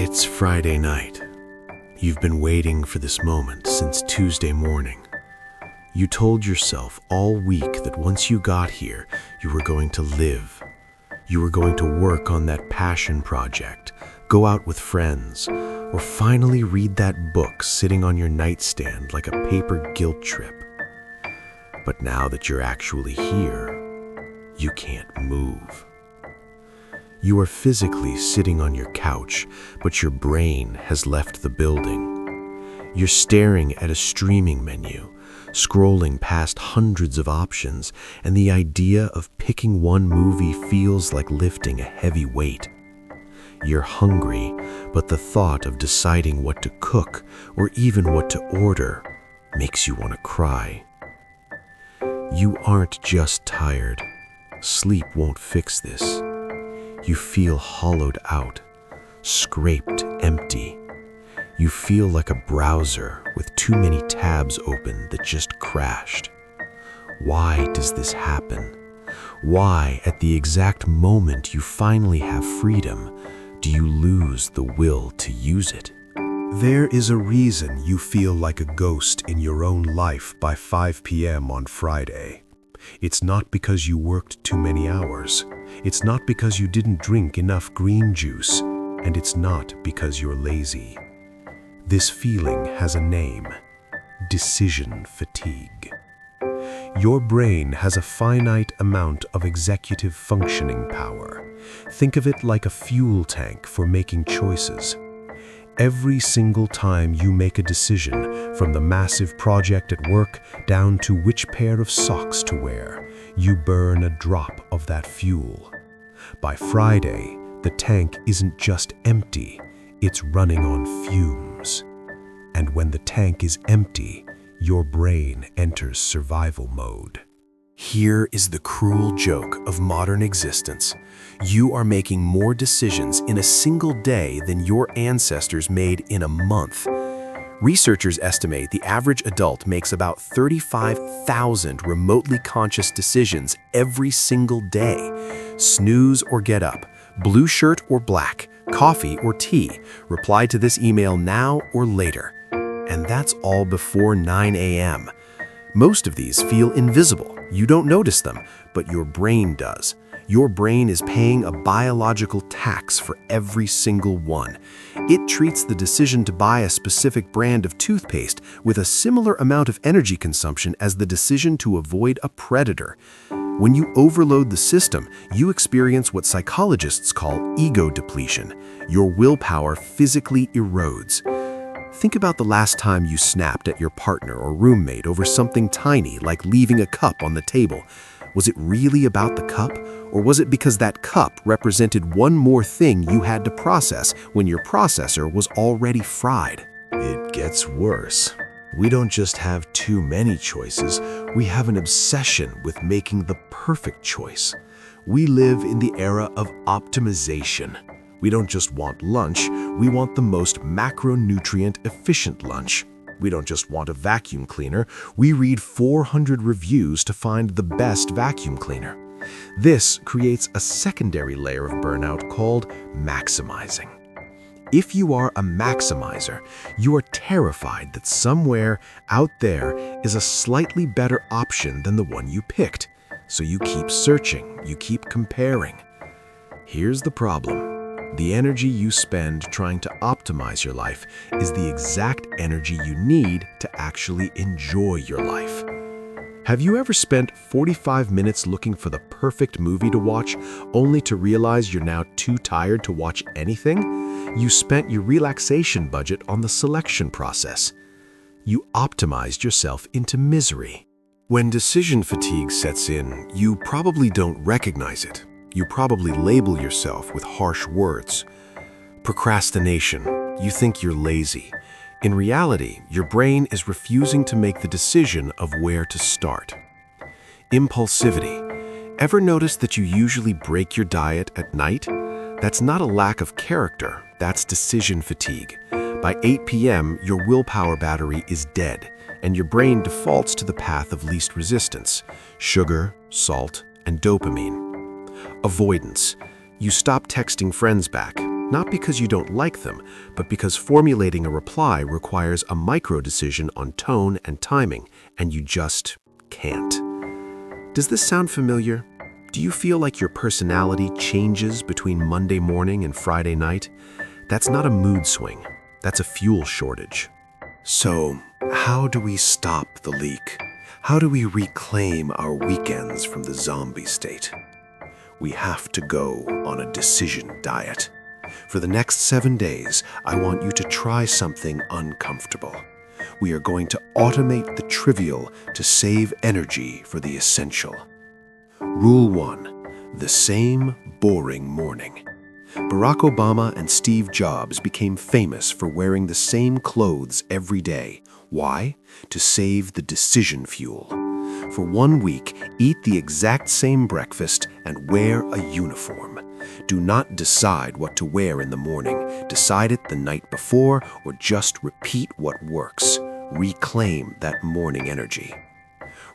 It's Friday night. You've been waiting for this moment since Tuesday morning. You told yourself all week that once you got here, you were going to live. You were going to work on that passion project, go out with friends, or finally read that book sitting on your nightstand like a paper guilt trip. But now that you're actually here, you can't move. You are physically sitting on your couch, but your brain has left the building. You're staring at a streaming menu, scrolling past hundreds of options, and the idea of picking one movie feels like lifting a heavy weight. You're hungry, but the thought of deciding what to cook or even what to order makes you want to cry. You aren't just tired. Sleep won't fix this. You feel hollowed out, scraped empty. You feel like a browser with too many tabs open that just crashed. Why does this happen? Why, at the exact moment you finally have freedom, do you lose the will to use it? There is a reason you feel like a ghost in your own life by 5 p.m. on Friday. It's not because you worked too many hours. It's not because you didn't drink enough green juice. And it's not because you're lazy. This feeling has a name: decision fatigue. Your brain has a finite amount of executive functioning power. Think of it like a fuel tank for making choices. Every single time you make a decision, from the massive project at work down to which pair of socks to wear, you burn a drop of that fuel. By Friday, the tank isn't just empty, it's running on fumes. And when the tank is empty, your brain enters survival mode. Here is the cruel joke of modern existence. You are making more decisions in a single day than your ancestors made in a month. Researchers estimate the average adult makes about 35,000 remotely conscious decisions every single day. Snooze or get up, blue shirt or black, coffee or tea, reply to this email now or later. And that's all before 9 a.m. Most of these feel invisible. You don't notice them, but your brain does. Your brain is paying a biological tax for every single one. It treats the decision to buy a specific brand of toothpaste with a similar amount of energy consumption as the decision to avoid a predator. When you overload the system, you experience what psychologists call ego depletion. Your willpower physically erodes. Think about the last time you snapped at your partner or roommate over something tiny like leaving a cup on the table. Was it really about the cup, or was it because that cup represented one more thing you had to process when your processor was already fried? It gets worse. We don't just have too many choices, we have an obsession with making the perfect choice. We live in the era of optimization. We don't just want lunch, we want the most macronutrient-efficient lunch. We don't just want a vacuum cleaner, we read 400 reviews to find the best vacuum cleaner. This creates a secondary layer of burnout called maximizing. If you are a maximizer, you are terrified that somewhere out there is a slightly better option than the one you picked. So you keep searching, you keep comparing. Here's the problem. The energy you spend trying to optimize your life is the exact energy you need to actually enjoy your life. Have you ever spent 45 minutes looking for the perfect movie to watch, only to realize you're now too tired to watch anything? You spent your relaxation budget on the selection process. You optimized yourself into misery. When decision fatigue sets in, you probably don't recognize it. You probably label yourself with harsh words. Procrastination. You think you're lazy. In reality, your brain is refusing to make the decision of where to start. Impulsivity. Ever notice that you usually break your diet at night? That's not a lack of character, that's decision fatigue. By 8 p.m., your willpower battery is dead, and your brain defaults to the path of least resistance: sugar, salt, and dopamine. Avoidance. You stop texting friends back. Not because you don't like them, but because formulating a reply requires a micro-decision on tone and timing, and you just can't. Does this sound familiar? Do you feel like your personality changes between Monday morning and Friday night? That's not a mood swing. That's a fuel shortage. So, how do we stop the leak? How do we reclaim our weekends from the zombie state? We have to go on a decision diet. For the next 7 days, I want you to try something uncomfortable. We are going to automate the trivial to save energy for the essential. Rule 1. The same boring morning. Barack Obama and Steve Jobs became famous for wearing the same clothes every day. Why? To save the decision fuel. For 1 week, eat the exact same breakfast and wear a uniform. Do not decide what to wear in the morning. Decide it the night before or just repeat what works. Reclaim that morning energy.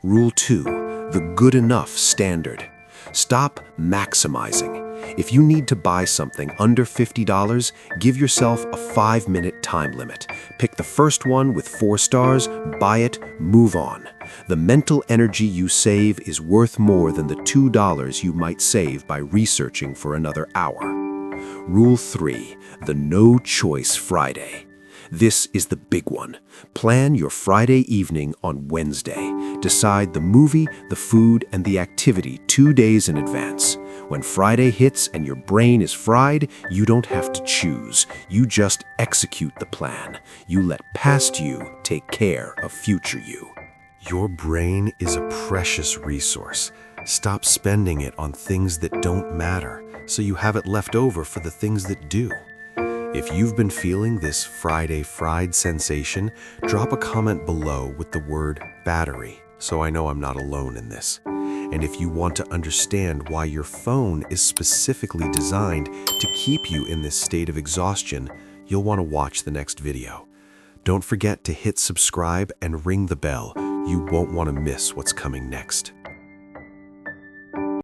Rule 2. The good enough standard. Stop maximizing. If you need to buy something under $50, give yourself a 5-minute time limit. Pick the first one with 4 stars, buy it, move on. The mental energy you save is worth more than the $2 you might save by researching for another hour. Rule 3. The No Choice Friday. This is the big one. Plan your Friday evening on Wednesday. Decide the movie, the food, and the activity 2 days in advance. When Friday hits and your brain is fried, you don't have to choose. You just execute the plan. You let past you take care of future you. Your brain is a precious resource. Stop spending it on things that don't matter, so you have it left over for the things that do. If you've been feeling this Friday fried sensation, drop a comment below with the word battery, so I know I'm not alone in this. And if you want to understand why your phone is specifically designed to keep you in this state of exhaustion, you'll want to watch the next video. Don't forget to hit subscribe and ring the bell. You won't want to miss what's coming next.